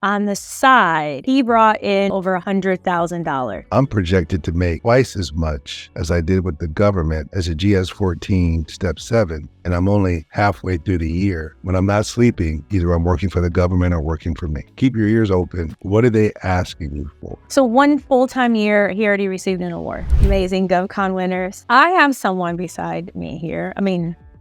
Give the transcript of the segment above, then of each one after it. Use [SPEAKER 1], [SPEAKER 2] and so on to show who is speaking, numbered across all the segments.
[SPEAKER 1] On the side, he brought in over $100,000.
[SPEAKER 2] I'm projected to make twice as much as I did with the government as a GS-14 Step 7, and I'm only halfway through the year. When I'm not sleeping, either I'm working for the government or working for me. Keep your ears open. What are they asking you for?
[SPEAKER 1] So one full-time year, he already received an award. Amazing GovCon winners. I have someone beside me here,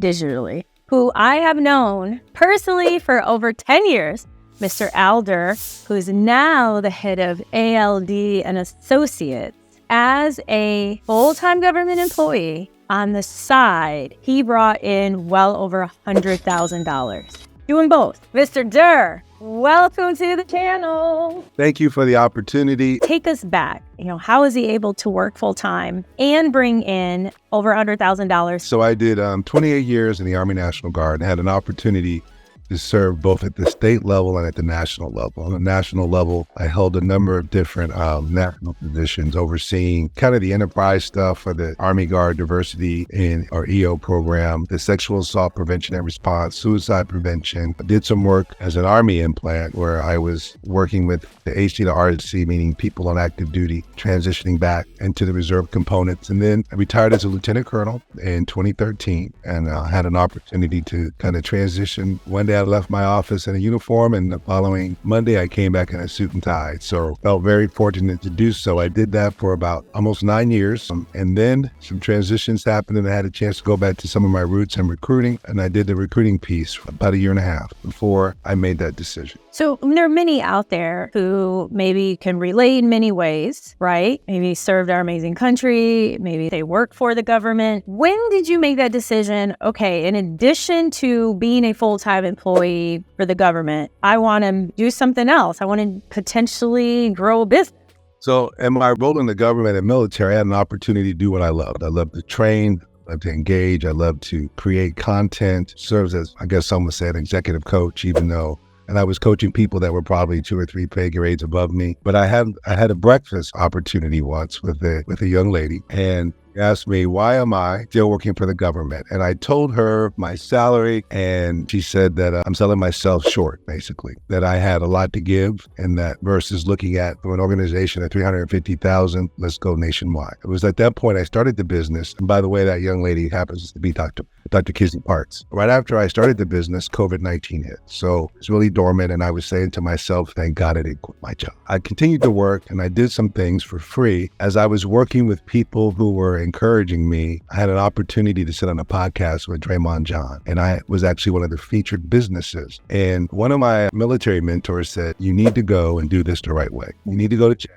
[SPEAKER 1] digitally, who I have known personally for over 10 years. Mr. Alder, who is now the head of ALD and Associates. As a full-time government employee, on the side, he brought in well over $100,000. Doing both. Mr. Durr, welcome to the channel.
[SPEAKER 2] Thank you for the opportunity.
[SPEAKER 1] Take us back. How is he able to work full-time and bring in over $100,000?
[SPEAKER 2] So I did 28 years in the Army National Guard and had an opportunity to serve both at the state level and at the national level. On the national level, I held a number of different national positions, overseeing kind of the enterprise stuff for the Army Guard diversity in our EO program, the sexual assault prevention and response, suicide prevention. I did some work as an Army implant where I was working with the HC to RC, meaning people on active duty, transitioning back into the reserve components. And then I retired as a lieutenant colonel in 2013 and had an opportunity to kind of transition. One day I left my office in a uniform, and the following Monday I came back in a suit and tie. So felt very fortunate to do so. I did that for about almost 9 years. And then some transitions happened and I had a chance to go back to some of my roots in recruiting. And I did the recruiting piece for about 1.5 years before I made that decision.
[SPEAKER 1] So there are many out there who maybe can relate in many ways, right? Maybe served our amazing country. Maybe they work for the government. When did you make that decision? Okay, in addition to being a full-time employee for the government, I want to do something else. I want to potentially grow a business.
[SPEAKER 2] So in my role in the government and military, I had an opportunity to do what I loved. I loved to train. I love to engage. I love to create content. Serves as, I guess some would say, an executive coach, and I was coaching people that were probably 2 or 3 pay grades above me. But I had a breakfast opportunity once with a young lady, and asked me, why am I still working for the government? And I told her my salary, and she said that I'm selling myself short, basically, that I had a lot to give, and that versus looking at an organization at 350,000, let's go nationwide. It was at that point I started the business. And by the way, that young lady happens to be Dr. Kizzy Parts. Right after I started the business, COVID-19 hit. So it's really dormant. And I was saying to myself, thank God I didn't quit my job. I continued to work and I did some things for free. As I was working with people who were encouraging me, I had an opportunity to sit on a podcast with Draymond John. And I was actually one of the featured businesses. And one of my military mentors said, you need to go and do this the right way. You need to go to JAG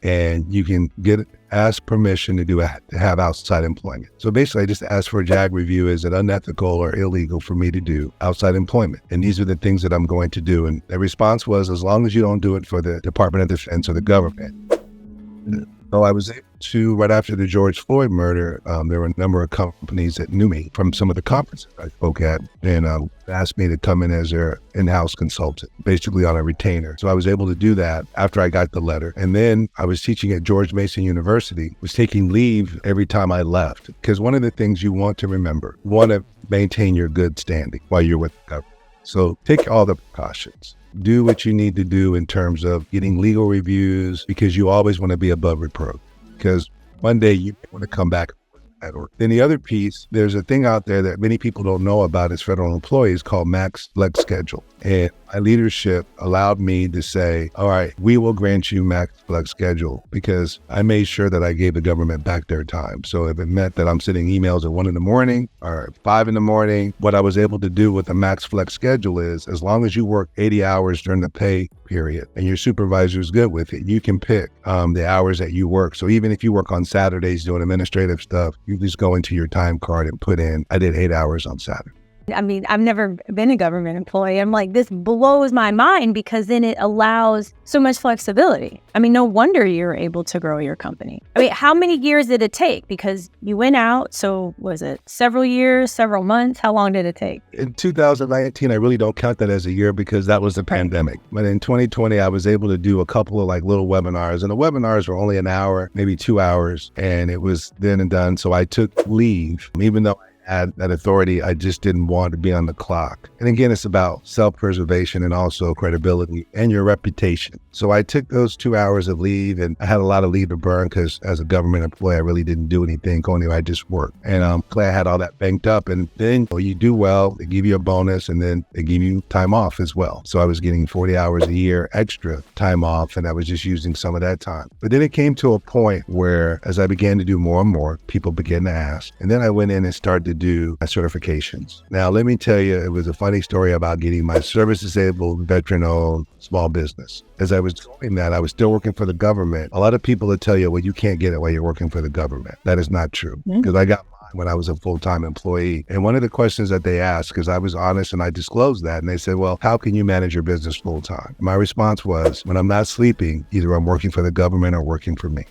[SPEAKER 2] and you can ask permission to have outside employment. So basically I just asked for a JAG review. Is it unethical or illegal for me to do outside employment? And these are the things that I'm going to do. And the response was, as long as you don't do it for the Department of Defense or the government. So I was able to, right after the George Floyd murder, there were a number of companies that knew me from some of the conferences I spoke at and asked me to come in as their in-house consultant, basically on a retainer. So I was able to do that after I got the letter. And then I was teaching at George Mason University, was taking leave every time I left. Because one of the things you want to remember, you want to maintain your good standing while you're with the government. So take all the precautions. Do what you need to do in terms of getting legal reviews, because you always want to be above reproach, because one day you want to come back. Then the other piece, there's a thing out there that many people don't know about as federal employees called max flex schedule. And my leadership allowed me to say, all right, we will grant you max flex schedule, because I made sure that I gave the government back their time. So if it meant that I'm sending emails at 1 a.m. or 5 a.m, what I was able to do with the max flex schedule is, as long as you work 80 hours during the pay period and your supervisor is good with it, you can pick the hours that you work. So even if you work on Saturdays doing administrative stuff, you just go into your time card and put in, I did 8 hours on Saturday.
[SPEAKER 1] I mean, I've never been a government employee. I'm like, this blows my mind, because then it allows so much flexibility. I mean, no wonder you're able to grow your company. I mean, how many years did it take? Because you went out, so was it several years, several months? How long did it take?
[SPEAKER 2] In 2019, I really don't count that as a year because that was the pandemic. But in 2020, I was able to do a couple of little webinars, and the webinars were only an hour, maybe 2 hours, and it was then and done. So I took leave, even though I had that authority. I just didn't want to be on the clock. And again, it's about self-preservation and also credibility and your reputation. So I took those 2 hours of leave, and I had a lot of leave to burn because as a government employee, I really didn't do anything going anywhere. I just worked. And I'm glad I had all that banked up. And then you do well, they give you a bonus, and then they give you time off as well. So I was getting 40 hours a year extra time off, and I was just using some of that time. But then it came to a point where as I began to do more and more, people began to ask. And then I went in and started to do my certifications. Now, let me tell you, it was a funny story about getting my service disabled, veteran-owned small business. As I was doing that, I was still working for the government. A lot of people will tell you, well, you can't get it while you're working for the government. That is not true, because I got when I was a full-time employee. And one of the questions that they asked, because I was honest and I disclosed that, and they said, well, how can you manage your business full-time? My response was, when I'm not sleeping, either I'm working for the government or working for me.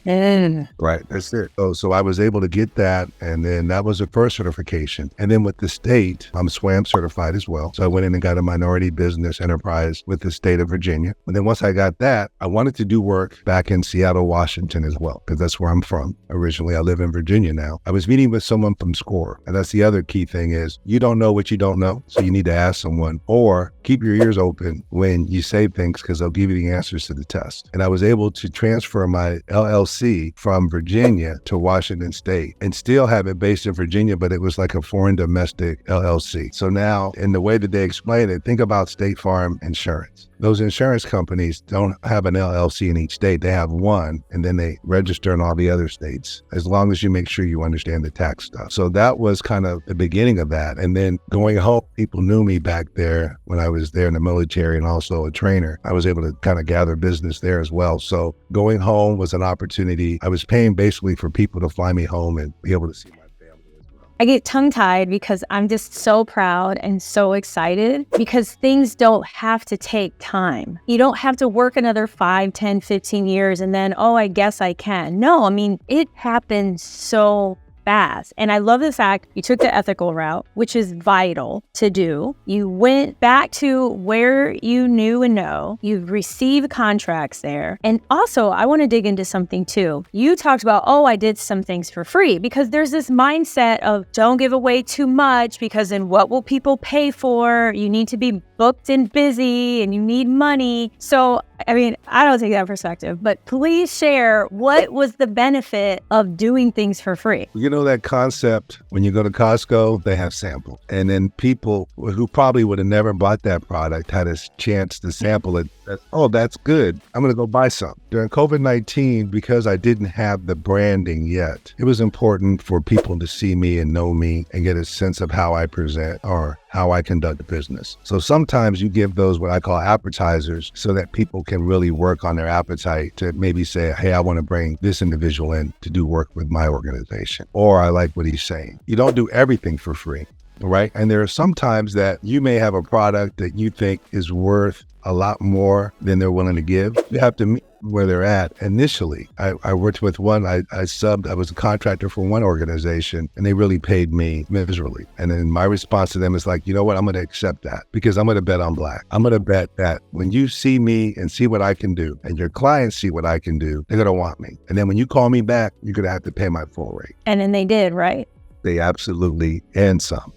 [SPEAKER 2] Right, that's it. So I was able to get that, and then that was the first certification. And then with the state, I'm SWAM certified as well. So I went in and got a minority business enterprise with the state of Virginia. And then once I got that, I wanted to do work back in Seattle, Washington as well, because that's where I'm from. Originally, I live in Virginia now. I was meeting with someone from SCORE. And that's the other key thing is you don't know what you don't know. So you need to ask someone, or keep your ears open when you say things, because they'll give you the answers to the test. And I was able to transfer my LLC from Virginia to Washington State and still have it based in Virginia, but it was like a foreign domestic LLC. So now in the way that they explain it, think about State Farm Insurance. Those insurance companies don't have an LLC in each state. They have one, and then they register in all the other states, as long as you make sure you understand the tax stuff. So that was kind of the beginning of that. And then going home, people knew me back there when I was there in the military and also a trainer. I was able to kind of gather business there as well. So going home was an opportunity. I was paying basically for people to fly me home and be able to see my family as well.
[SPEAKER 1] I get tongue-tied because I'm just so proud and so excited, because things don't have to take time. You don't have to work another 5, 10, 15 years and then, oh, I guess I can. No, I mean, it happens so fast. And I love the fact you took the ethical route, which is vital to do. You went back to where you knew and know. You've received contracts there. And also, I want to dig into something too. You talked about, oh, I did some things for free, because there's this mindset of don't give away too much, because then what will people pay for? You need to be booked and busy and you need money. So, I mean, I don't take that perspective, but please share, what was the benefit of doing things for free?
[SPEAKER 2] You know that concept, when you go to Costco, they have samples. And then people who probably would have never bought that product had a chance to sample it. Oh, that's good. I'm going to go buy some. During COVID-19, because I didn't have the branding yet, it was important for people to see me and know me and get a sense of how I present or how I conduct business. So sometimes you give those what I call appetizers so that people can really work on their appetite to maybe say, hey, I want to bring this individual in to do work with my organization, or I like what he's saying. You don't do everything for free, right? And there are some times that you may have a product that you think is worth a lot more than they're willing to give. You have to meet where they're at initially. I worked with one, I was a contractor for one organization, and they really paid me miserably. And then my response to them is like, you know what, I'm going to accept that, because I'm going to bet on black. I'm going to bet that when you see me and see what I can do, and your clients see what I can do, they're going to want me. And then when you call me back, you're going to have to pay my full rate.
[SPEAKER 1] And then they did, right?
[SPEAKER 2] They absolutely, and some.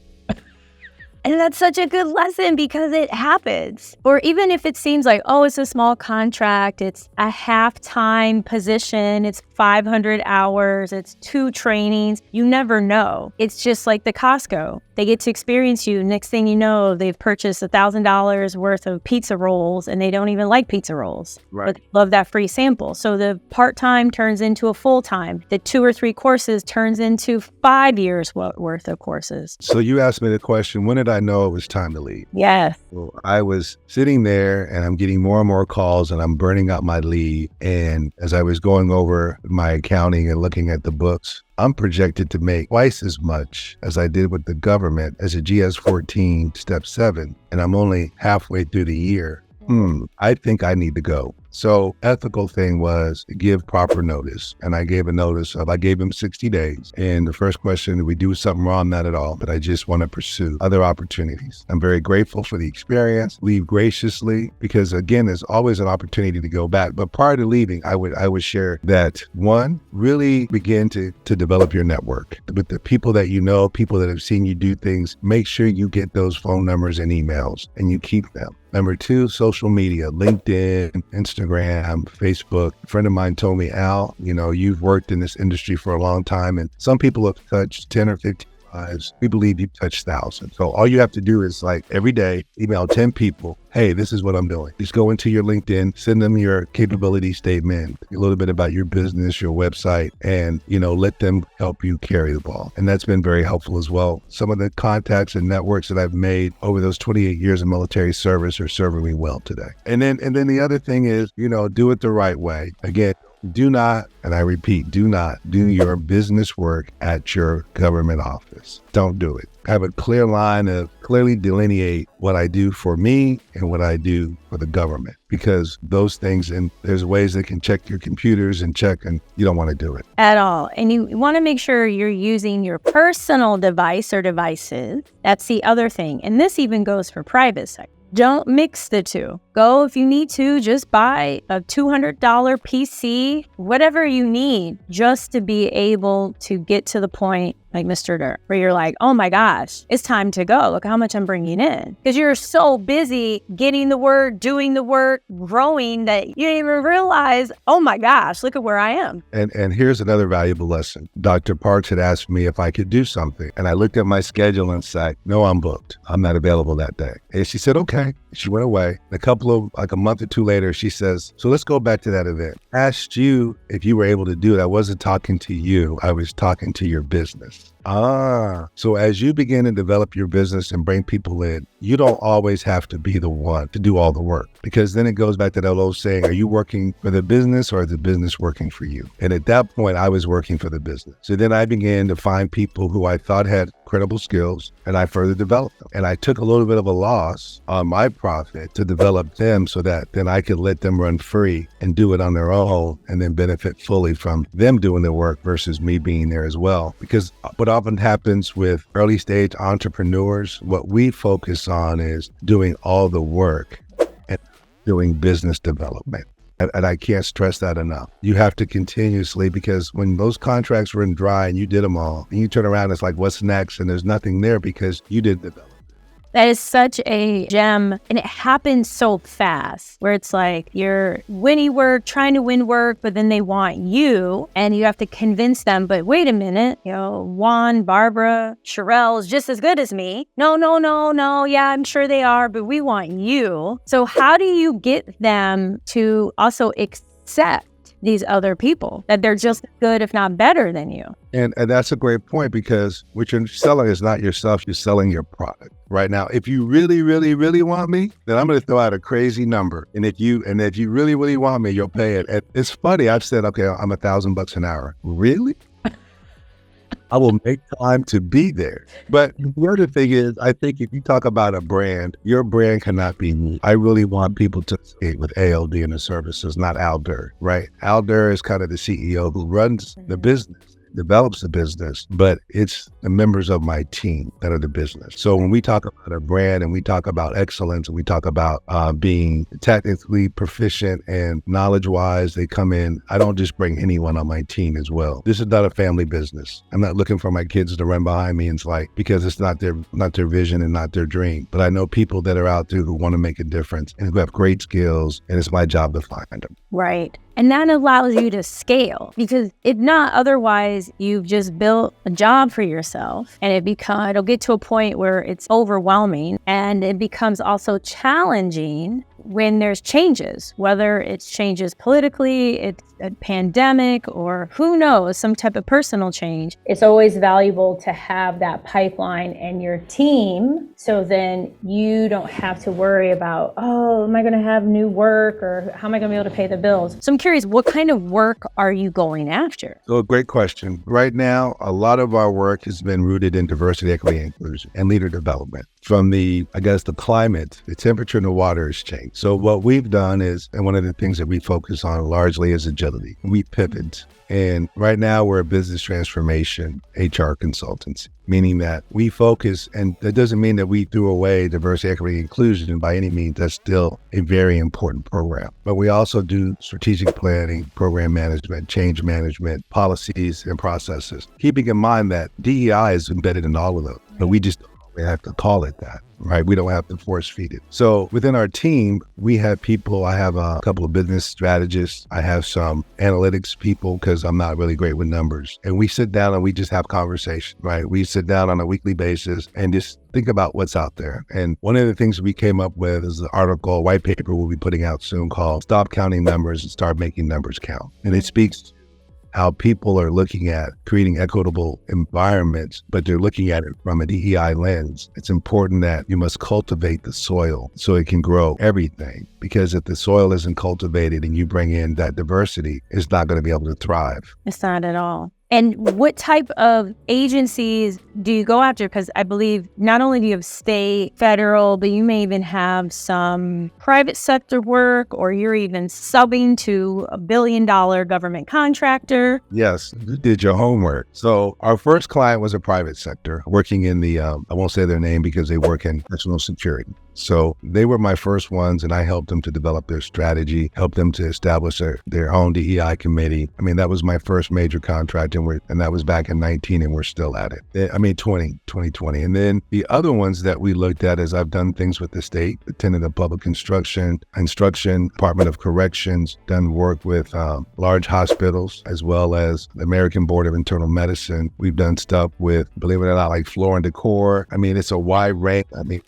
[SPEAKER 1] And that's such a good lesson, because it happens. Or even if it seems like, oh, it's a small contract, it's a half-time position, it's 500 hours, it's 2 trainings, you never know. It's just like the Costco. They get to experience you. Next thing you know, they've purchased $1,000 worth of pizza rolls, and they don't even like pizza rolls.
[SPEAKER 2] Right.
[SPEAKER 1] But they love that free sample. So the part-time turns into a full-time. The 2 or 3 courses turns into 5 years worth of courses.
[SPEAKER 2] So you asked me the question, when did I know it was time to leave?
[SPEAKER 1] Yes.
[SPEAKER 2] Well, I was sitting there and I'm getting more and more calls and I'm burning out my leave. And as I was going over my accounting and looking at the books, I'm projected to make twice as much as I did with the government as a GS-14 Step 7. And I'm only halfway through the year. I think I need to go. So ethical thing was give proper notice. And I gave I gave him 60 days. And the first question, did we do something wrong? Not at all, but I just want to pursue other opportunities. I'm very grateful for the experience. Leave graciously, because again, there's always an opportunity to go back. But prior to leaving, I would share that, one, really begin to develop your network with the people that you know, people that have seen you do things. Make sure you get those phone numbers and emails and you keep them. Number two, social media, LinkedIn, Instagram, Facebook. A friend of mine told me, Al, you've worked in this industry for a long time, and some people have touched 10 or 15 lives. We believe you've touched thousands. So all you have to do is every day, email 10 people. Hey, this is what I'm doing. Just go into your LinkedIn, send them your capability statement, a little bit about your business, your website, and, let them help you carry the ball. And that's been very helpful as well. Some of the contacts and networks that I've made over those 28 years of military service are serving me well today. And then the other thing is, do it the right way. Again, do not, and I repeat, do not do your business work at your government office. Don't do it. Have a clear line of clearly delineate what I do for me and what I do for the government, because those things, and there's ways they can check your computers and you don't want to do it
[SPEAKER 1] at all. And you want to make sure you're using your personal device or devices. That's the other thing. And this even goes for private sector. Don't mix the two. Go, if you need to, just buy a $200 PC, whatever you need, just to be able to get to the point like Mr. Dirt, where you're like, oh my gosh, it's time to go. Look how much I'm bringing in. Because you're so busy getting the work, doing the work, growing, that you didn't even realize, oh my gosh, look at where I am.
[SPEAKER 2] And here's another valuable lesson. Dr. Parks had asked me if I could do something. And I looked at my schedule and said, no, I'm booked. I'm not available that day. And she said, okay. She went away. A month or two later, she says, so let's go back to that event. I asked you if you were able to do it. I wasn't talking to you. I was talking to your business. So as you begin to develop your business and bring people in, you don't always have to be the one to do all the work, because then it goes back to that old saying, are you working for the business or is the business working for you? And at that point, I was working for the business. So then I began to find people who I thought had credible skills, and I further developed them. And I took a little bit of a loss on my profit to develop them so that then I could let them run free and do it on their own and then benefit fully from them doing the work versus me being there as well. Because what often happens with early stage entrepreneurs, what we focus on is doing all the work and doing business development. And I can't stress that enough. You have to continuously, because when those contracts run dry and you did them all, and you turn around, it's like, what's next? And there's nothing there because you didn't develop.
[SPEAKER 1] That is such a gem, and it happens so fast, where it's like you're winning work, trying to win work, but then they want you and you have to convince them, but wait a minute, Juan, Barbara, Sherelle is just as good as me. No, yeah, I'm sure they are, but we want you. So how do you get them to also accept these other people, that they're just as good, if not better than you?
[SPEAKER 2] And that's a great point, because what you're selling is not yourself, you're selling your product. Right now, if you really, really, really want me, then I'm going to throw out a crazy number. And if you really, really want me, you'll pay it. And it's funny. I've said, okay, I'm $1,000 an hour. Really? I will make time to be there. But the other thing is, I think if you talk about a brand, your brand cannot be me. I really want people to associate with ALD and the services, not Al Durr, right? Al Durr is kind of the CEO who runs the business, develops the business, but it's the members of my team that are the business. So when we talk about a brand and we talk about excellence and we talk about being technically proficient and knowledge-wise, they come in. I don't just bring anyone on my team as well. This is not a family business. I'm not looking for my kids to run behind me and because it's not their vision and not their dream. But I know people that are out there who want to make a difference and who have great skills, and it's my job to find them.
[SPEAKER 1] Right. And that allows you to scale, because if not, otherwise you've just built a job for yourself, and it'll get to a point where it's overwhelming, and it becomes also challenging when there's changes, whether it's changes politically, it's a pandemic, or who knows, some type of personal change. It's always valuable to have that pipeline and your team, so then you don't have to worry about, oh, am I going to have new work, or how am I going to be able to pay the bills? So I'm curious, what kind of work are you going after?
[SPEAKER 2] So, great question. Right now, a lot of our work has been rooted in diversity, equity, and inclusion, and leader development. From the climate, the temperature in the water is changing. planning. So what we've done is, and one of the things that we focus on largely is agility. We pivot. And right now we're a business transformation HR consultancy, meaning that we focus, and that doesn't mean that we threw away diversity, equity, inclusion. And by any means, that's still a very important program. But we also do strategic planning, program management, change management, policies and processes, keeping in mind that DEI is embedded in all of those, but we just have to call it that, right? We don't have to force feed it. So within our team, we have people, I have a couple of business strategists. I have some analytics people because I'm not really great with numbers. And we sit down and we just have conversation, right? We sit down on a weekly basis and just think about what's out there. And one of the things we came up with is an article, a white paper we'll be putting out soon called Stop Counting Numbers and Start Making Numbers Count. And it speaks to how people are looking at creating equitable environments, but they're looking at it from a DEI lens. It's important that you must cultivate the soil so it can grow everything. Because if the soil isn't cultivated and you bring in that diversity, it's not going to be able to thrive.
[SPEAKER 1] It's not at all. And what type of agencies do you go after? Because I believe not only do you have state, federal, but you may even have some private sector work, or you're even subbing to a $1 billion government contractor.
[SPEAKER 2] Yes, you did your homework. So our first client was a private sector working in the, I won't say their name because they work in national security. So they were my first ones, and I helped them to develop their strategy, helped them to establish their own DEI committee. I mean, that was my first major contract, and that was back in 19, and we're still at it. 2020. And then the other ones that we looked at is I've done things with the state, attended a public instruction, Department of Corrections, done work with large hospitals, as well as the American Board of Internal Medicine. We've done stuff with, believe it or not, like Floor and Decor. I mean, it's a wide range. I mean,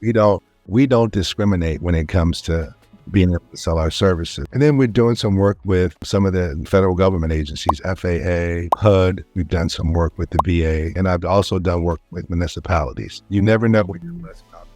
[SPEAKER 2] we don't discriminate when it comes to being able to sell our services. And then we're doing some work with some of the federal government agencies, FAA, HUD. We've done some work with the VA, and I've also done work with municipalities. You never know where your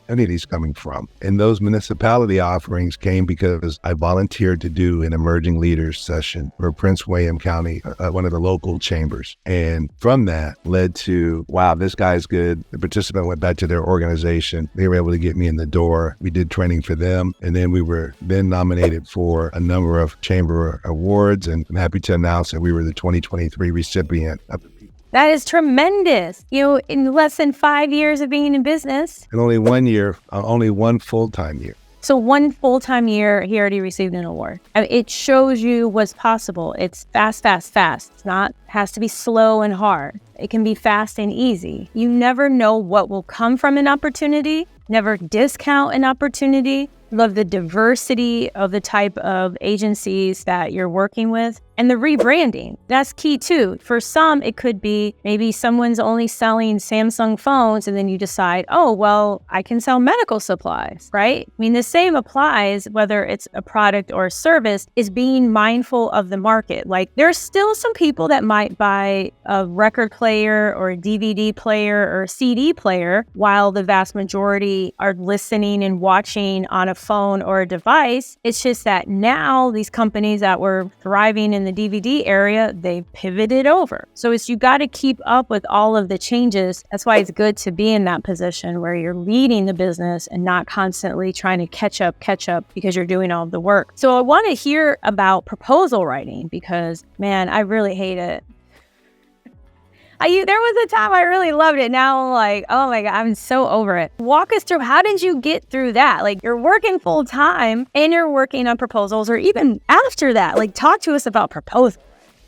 [SPEAKER 2] any of these coming from. And those municipality offerings came because I volunteered to do an emerging leaders session for Prince William County, one of the local chambers. And from that led to, wow, this guy's good. The participant went back to their organization. They were able to get me in the door. We did training for them. And then we were then nominated for a number of chamber awards. And I'm happy to announce that we were the 2023 recipient of the
[SPEAKER 1] That is tremendous. In less than 5 years of being in business.
[SPEAKER 2] And only 1 year, only one full-time year.
[SPEAKER 1] So one full-time year, he already received an award. I mean, it shows you what's possible. It's fast. It's not, has to be slow and hard. It can be fast and easy. You never know what will come from an opportunity. Never discount an opportunity. Love the diversity of the type of agencies that you're working with. And the rebranding, that's key too. For some, it could be maybe someone's only selling Samsung phones, and then you decide, oh, well, I can sell medical supplies, right? I mean, the same applies whether it's a product or a service, is being mindful of the market. Like, there's still some people that might buy a record player or a DVD player or a CD player, while the vast majority are listening and watching on a phone or a device. It's just that now these companies that were thriving in the DVD area, they've pivoted over. So you got to keep up with all of the changes. That's why it's good to be in that position where you're leading the business and not constantly trying to catch up because you're doing all of the work. So I want to hear about proposal writing because, man, I really hate it. There was a time I really loved it. Now I'm like, oh my God, I'm so over it. Walk us through, how did you get through that? Like, you're working full time and you're working on proposals, or even after that, like, talk to us about proposals.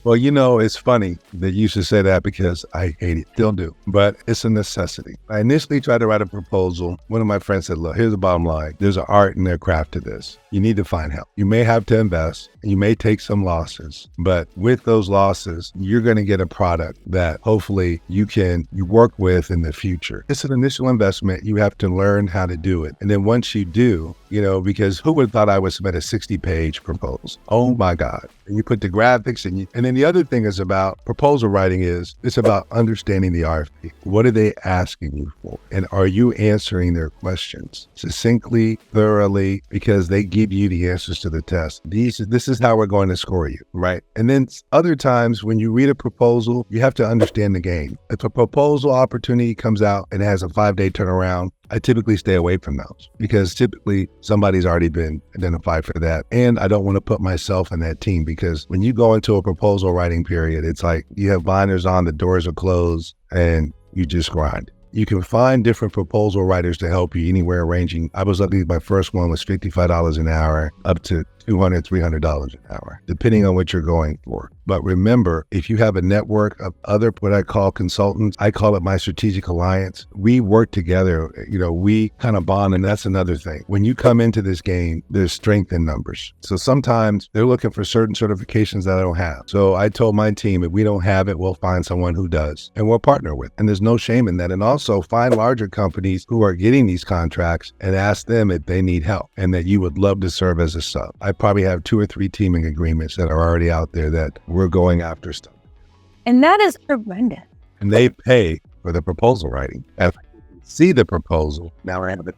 [SPEAKER 2] Well, it's funny that you should say that because I hate it, still do, but it's a necessity. I initially tried to write a proposal. One of my friends said, look, here's the bottom line. There's an art and a craft to this. You need to find help. You may have to invest, and you may take some losses, but with those losses, you're going to get a product that hopefully you work with in the future. It's an initial investment. You have to learn how to do it. And then once you do, because who would have thought I would submit a 60-page proposal? Oh my God. And you put the graphics and then the other thing is about proposal writing it's about understanding the RFP. What are they asking you for? And are you answering their questions succinctly, thoroughly, because they give you the answers to the test. This is how we're going to score you, right? And then other times when you read a proposal, you have to understand the game. If a proposal opportunity comes out and has a 5-day turnaround, I typically stay away from those because typically somebody's already been identified for that. And I don't want to put myself in that team because when you go into a proposal writing period, it's like you have blinders on, the doors are closed, and you just grind. You can find different proposal writers to help you anywhere ranging. I was lucky, my first one was $55 an hour up to $200, $300 an hour, depending on what you're going for. But remember, if you have a network of other, what I call consultants, I call it my strategic alliance. We work together, we kind of bond, and that's another thing. When you come into this game, there's strength in numbers. So sometimes they're looking for certain certifications that I don't have. So I told my team, if we don't have it, we'll find someone who does, and we'll partner with. And there's no shame in that. And also find larger companies who are getting these contracts and ask them if they need help and that you would love to serve as a sub. I probably have 2 or 3 teaming agreements that are already out there that we're going after stuff.
[SPEAKER 1] And that is tremendous.
[SPEAKER 2] And they pay for the proposal writing. And see the proposal. Now we're having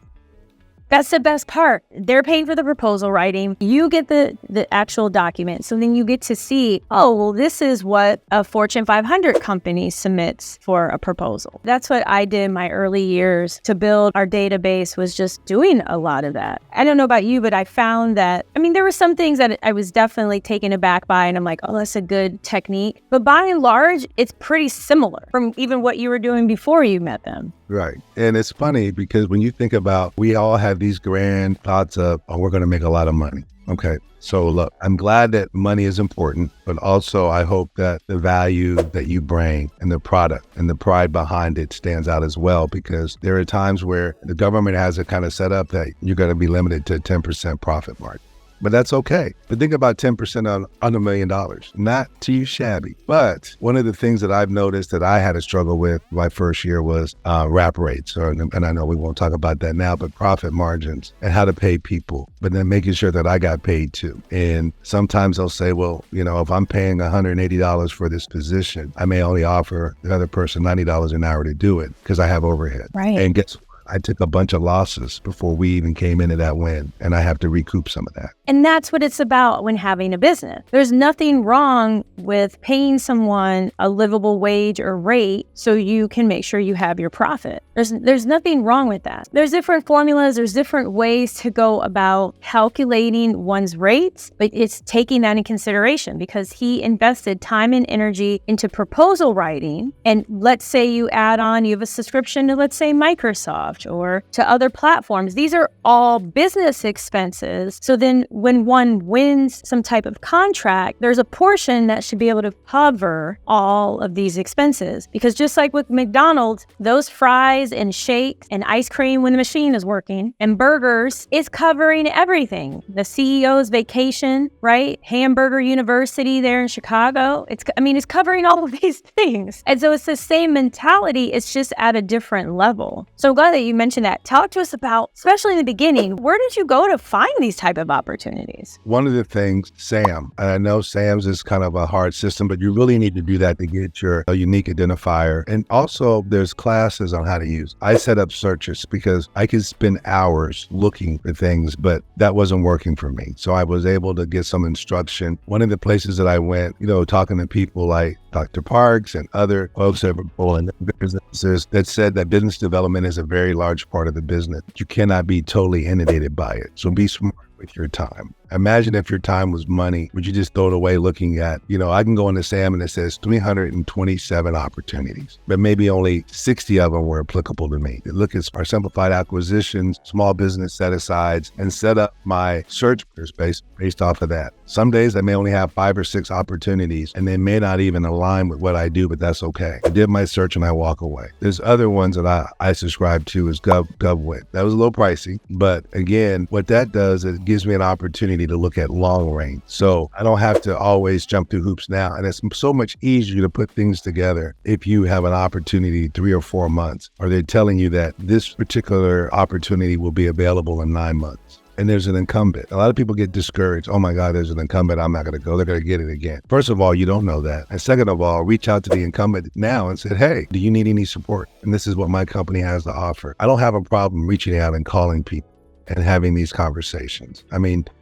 [SPEAKER 1] That's the best part. They're paying for the proposal writing. You get the actual document. So then you get to see, oh, well, this is what a Fortune 500 company submits for a proposal. That's what I did in my early years to build our database, was just doing a lot of that. I don't know about you, but I found that, there were some things that I was definitely taken aback by, and I'm like, oh, that's a good technique. But by and large, it's pretty similar from even what you were doing before you met them.
[SPEAKER 2] Right. And it's funny because when you think about, we all have these grand thoughts of, oh, we're going to make a lot of money. Okay. So look, I'm glad that money is important, but also I hope that the value that you bring and the product and the pride behind it stands out as well, because there are times where the government has it kind of set up that you're going to be limited to 10% profit margin. But that's okay. But think about 10% on $1 million, not too shabby. But one of the things that I've noticed that I had to struggle with my first year was wrap rates. And I know we won't talk about that now, but profit margins and how to pay people, but then making sure that I got paid too. And sometimes they'll say, well, if I'm paying $180 for this position, I may only offer the other person $90 an hour to do it because I have overhead.
[SPEAKER 1] Right.
[SPEAKER 2] And guess what? I took a bunch of losses before we even came into that win, and I have to recoup some of that.
[SPEAKER 1] And that's what it's about when having a business. There's nothing wrong with paying someone a livable wage or rate so you can make sure you have your profit. There's nothing wrong with that. There's different formulas, there's different ways to go about calculating one's rates, but it's taking that in consideration because he invested time and energy into proposal writing. And let's say you add on, you have a subscription to, let's say, Microsoft or to other platforms. These are all business expenses. So then when one wins some type of contract, there's a portion that should be able to cover all of these expenses. Because just like with McDonald's, those fries and shakes and ice cream when the machine is working and burgers is covering everything. The CEO's vacation, right? Hamburger University there in Chicago. It's covering all of these things. And so it's the same mentality. It's just at a different level. So I'm glad that you mentioned that. Talk to us about, especially in the beginning, where did you go to find these type of opportunities?
[SPEAKER 2] One of the things, Sam, and I know Sam's is kind of a hard system, but you really need to do that to get your unique identifier. And also there's classes on how to use. I set up searches because I could spend hours looking for things, but that wasn't working for me. So I was able to get some instruction. One of the places that I went, talking to people like Dr. Parks and other folks that were pulling businesses that said that business development is a very large part of the business. You cannot be totally inundated by it. So be smart with your time. Imagine if your time was money, would you just throw it away looking at, I can go into Sam and it says 327 opportunities, but maybe only 60 of them were applicable to me. Look at our simplified acquisitions, small business set-asides, and set up my search based off of that. Some days I may only have 5 or 6 opportunities and they may not even align with what I do, but that's okay. I did my search and I walk away. There's other ones that I subscribe to is GovWit. That was a little pricey, but again, what that does is it gives me an opportunity to look at long range. So I don't have to always jump through hoops now. And it's so much easier to put things together if you have an opportunity 3 or 4 months, or they're telling you that this particular opportunity will be available in 9 months. And there's an incumbent. A lot of people get discouraged. Oh my God, there's an incumbent. I'm not going to go. They're going to get it again. First of all, you don't know that. And second of all, reach out to the incumbent now and say, hey, do you need any support? And this is what my company has to offer. I don't have a problem reaching out and calling people and having these conversations.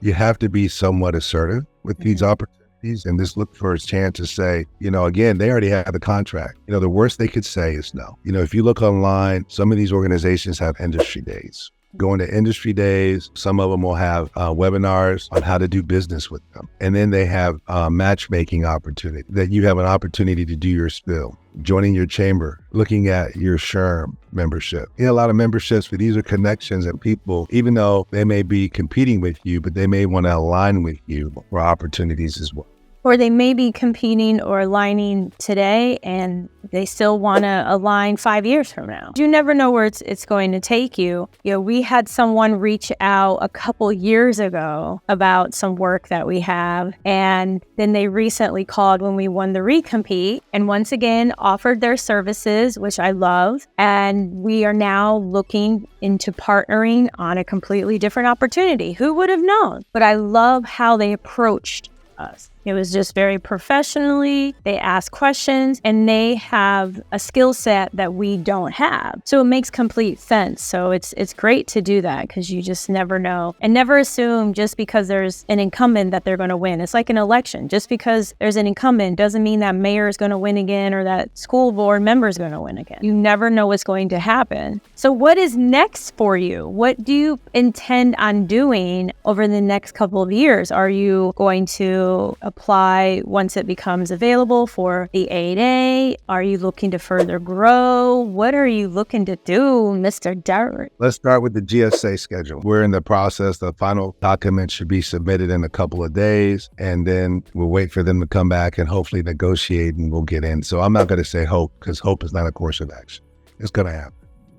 [SPEAKER 2] You have to be somewhat assertive with these opportunities. and just look for a chance to say, again, they already have the contract. The worst they could say is no. If you look online, some of these organizations have industry days. Going to industry days, some of them will have webinars on how to do business with them. And then they have matchmaking opportunity, that you have an opportunity to do your spill, joining your chamber, looking at your SHRM membership. A lot of memberships, but these are connections that people, even though they may be competing with you, but they may want to align with you for opportunities as well.
[SPEAKER 1] Or they may be competing or aligning today and they still want to align 5 years from now. You never know where it's going to take you. We had someone reach out a couple years ago about some work that we have, and then they recently called when we won the recompete and once again offered their services, which I love. And we are now looking into partnering on a completely different opportunity. Who would have known? But I love how they approached us. It was just very professionally. They ask questions and they have a skill set that we don't have. So it makes complete sense. So it's great to do that because you just never know, and never assume just because there's an incumbent that they're going to win. It's like an election. Just because there's an incumbent doesn't mean that mayor is going to win again or that school board member is going to win again. You never know what's going to happen. So what is next for you? What do you intend on doing over the next couple of years? Are you going to apply once it becomes available for the 8A? Are you looking to further grow? What are you looking to do, Mr. Derrick?
[SPEAKER 2] Let's start with the GSA schedule. We're in the process. The final document should be submitted in a couple of days, and then we'll wait for them to come back and hopefully negotiate, and we'll get in. So I'm not going to say hope, because hope is not a course of action. It's going to happen.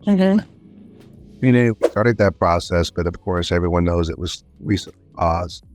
[SPEAKER 1] Mm-hmm.
[SPEAKER 2] We started that process, but of course, everyone knows it was recently paused.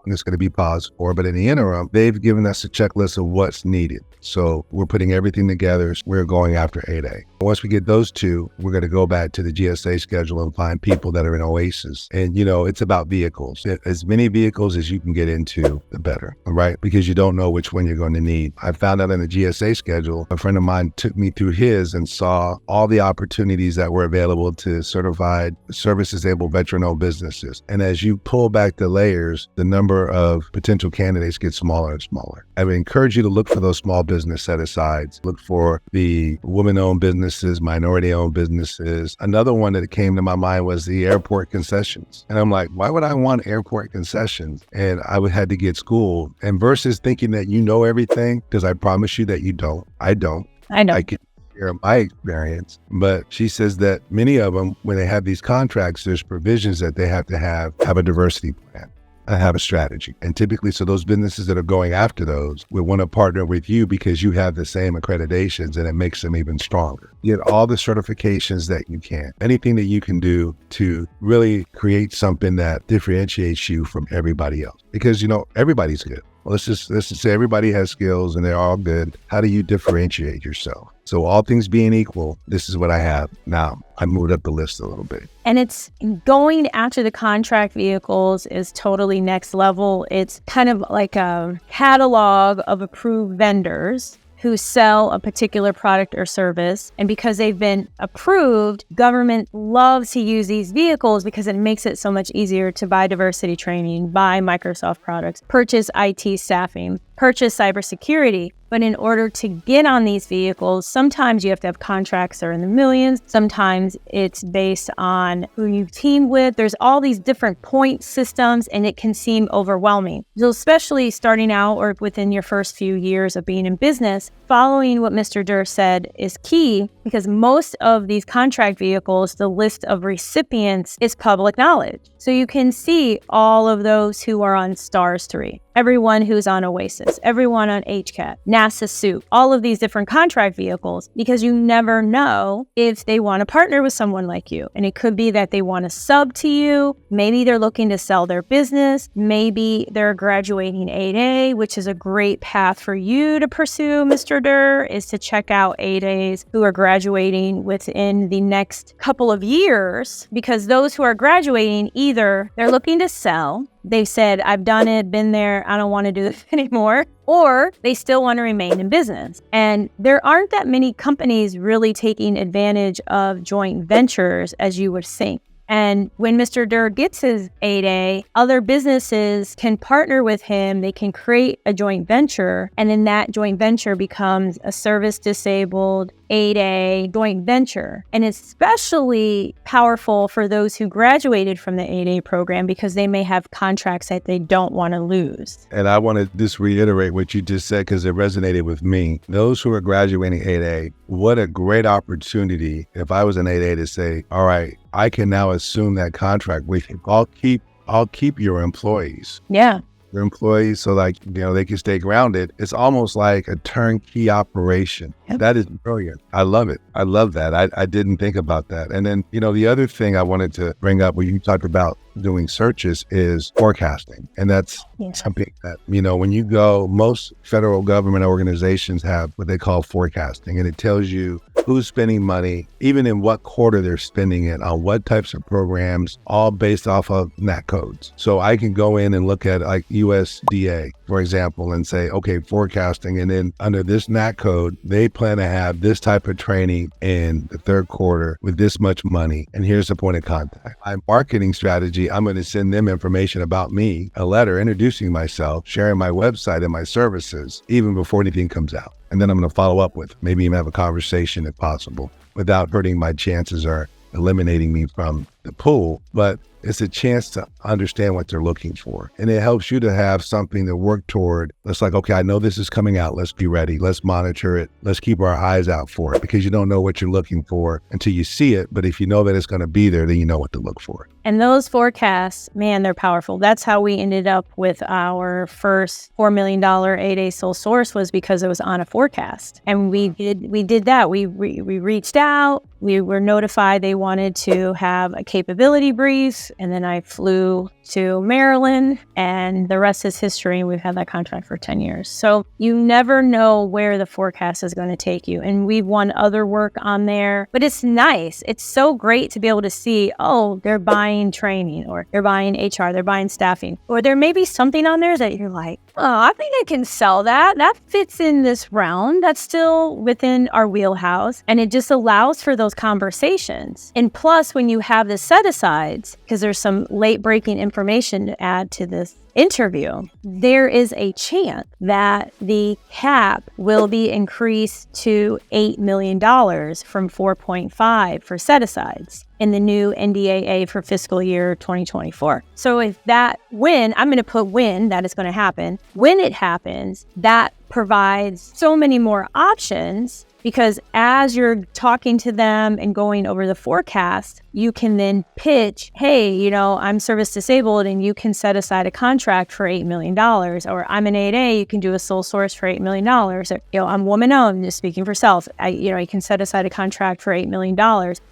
[SPEAKER 2] It's going to be paused for, but in the interim, they've given us a checklist of what's needed. So we're putting everything together. We're going after 8A. Once we get those two, we're going to go back to the GSA schedule and find people that are in OASIS. And, it's about vehicles. As many vehicles as you can get into, the better, right? Because you don't know which one you're going to need. I found out in the GSA schedule, a friend of mine took me through his and saw all the opportunities that were available to certified service-disabled veteran-owned businesses. And as you pull back the layers, the number of potential candidates gets smaller and smaller. I would encourage you to look for those small business set-asides. Look for the women-owned businesses, minority-owned businesses. Another one that came to my mind was the airport concessions. And I'm like, why would I want airport concessions? And I would have to get schooled. And versus thinking that you know everything, because I promise you that you don't. I don't.
[SPEAKER 1] I know.
[SPEAKER 2] I can share my experience. But she says that many of them, when they have these contracts, there's provisions that they have to have a diversity plan. I have a strategy. And typically, so those businesses that are going after those will want to partner with you because you have the same accreditations, and it makes them even stronger. Get all the certifications that you can, anything that you can do to really create something that differentiates you from everybody else. Because, everybody's good. Well, let's just say everybody has skills and they're all good. How do you differentiate yourself? So all things being equal, this is what I have. Now, I moved up the list a little bit.
[SPEAKER 1] And it's going after the contract vehicles is totally next level. It's kind of like a catalog of approved vendors who sell a particular product or service. And because they've been approved, government loves to use these vehicles because it makes it so much easier to buy diversity training, buy Microsoft products, purchase IT staffing, purchase cybersecurity. But in order to get on these vehicles, sometimes you have to have contracts that are in the millions. Sometimes it's based on who you team with. There's all these different point systems, and it can seem overwhelming. So especially starting out or within your first few years of being in business, following what Mr. Durr said is key, because most of these contract vehicles, the list of recipients is public knowledge. So you can see all of those who are on STARS 3. Everyone who's on OASIS, everyone on HCAT, NASA SUIT, all of these different contract vehicles, because you never know if they want to partner with someone like you. And it could be that they want to sub to you. Maybe they're looking to sell their business. Maybe they're graduating 8A, which is a great path for you to pursue, Mr. Durr, is to check out 8As who are graduating within the next couple of years, because those who are graduating, either they're looking to sell, they said, I've done it, been there, I don't want to do this anymore, or they still want to remain in business. And there aren't that many companies really taking advantage of joint ventures as you would think. And when Mr. Durr gets his 8A, other businesses can partner with him. They can create a joint venture, and then that joint venture becomes a service disabled 8A joint venture. And it's especially powerful for those who graduated from the 8A program because they may have contracts that they don't want to lose.
[SPEAKER 2] And I want to just reiterate what you just said because it resonated with me. Those who are graduating 8A, what a great opportunity if I was an 8A to say, all right, I can now assume that contract with you. I'll keep your employees.
[SPEAKER 1] Yeah.
[SPEAKER 2] Your employees, so like, they can stay grounded. It's almost like a turnkey operation.
[SPEAKER 1] Yep.
[SPEAKER 2] That is brilliant. I love it. I love that. I didn't think about that. And then, the other thing I wanted to bring up when you talked about doing searches is forecasting. And that's something that, when you go, most federal government organizations have what they call forecasting, and it tells you who's spending money, even in what quarter they're spending it, on what types of programs, all based off of NAC codes. So I can go in and look at like USDA, for example, and say, okay, forecasting. And then under this NAC code, they plan to have this type of training in the third quarter with this much money. And here's the point of contact. My marketing strategy, I'm going to send them information about me, a letter introducing myself, sharing my website and my services, even before anything comes out. And then I'm going to follow up with, maybe even have a conversation if possible, without hurting my chances or eliminating me from the pool. But it's a chance to understand what they're looking for. And it helps you to have something to work toward. It's like, okay, I know this is coming out. Let's be ready. Let's monitor it. Let's keep our eyes out for it, because you don't know what you're looking for until you see it. But if you know that it's going to be there, then you know what to look for.
[SPEAKER 1] And those forecasts, man, they're powerful. That's how we ended up with our first $4 million 8A sole source, was because it was on a forecast. And we did that. We reached out. We were notified they wanted to have a capability brief. And then I flew to Maryland, and the rest is history. We've had that contract for 10 years. So you never know where the forecast is going to take you. And we've won other work on there, but it's nice. It's so great to be able to see, oh, they're buying training, or they're buying HR, they're buying staffing, or there may be something on there that you're like, oh, I think I can sell that. That fits in this realm. That's still within our wheelhouse. And it just allows for those conversations. And plus, when you have the set-asides, because there's some late-breaking information to add to this interview, there is a chance that the cap will be increased to $8 million from 4.5 for set-asides in the new NDAA for fiscal year 2024. So I'm going to put when that is going to happen. When it happens, that provides so many more options, because as you're talking to them and going over the forecast, you can then pitch, hey, I'm service disabled and you can set aside a contract for $8 million. Or I'm an 8A, you can do a sole source for $8 million. Or, I'm woman owned, just speaking for self. You can set aside a contract for $8 million,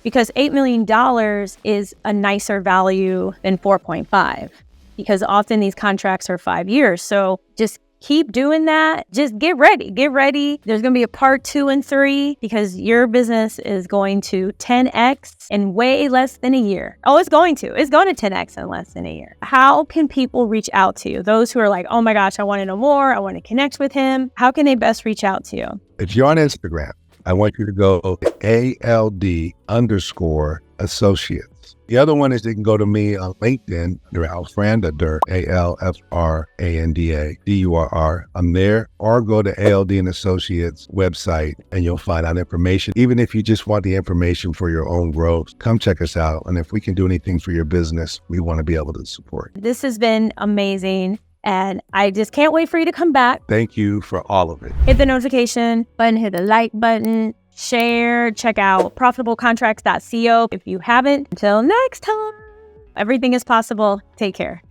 [SPEAKER 1] because $8 million is a nicer value than 4.5, because often these contracts are 5 years. So just keep doing that. Just get ready. There's going to be a part 2 and 3, because your business is going to 10x in way less than a year. Oh, it's going to 10x in less than a year. How can people reach out to you? Those who are like, oh my gosh, I want to know more. I want to connect with him. How can they best reach out to you?
[SPEAKER 2] If you're on Instagram, I want you to go ALD_associates. The other one is they can go to me on LinkedIn under Alfranda Durr, ALFRANDA DURR. I'm there, or go to ALD and Associates website and you'll find out information. Even if you just want the information for your own growth, come check us out. And if we can do anything for your business, we want to be able to support.
[SPEAKER 1] This has been amazing. And I just can't wait for you to come back.
[SPEAKER 2] Thank you for all of it.
[SPEAKER 1] Hit the notification button, hit the like button, share, check out profitablecontracts.co if you haven't. Until next time, everything is possible. Take care.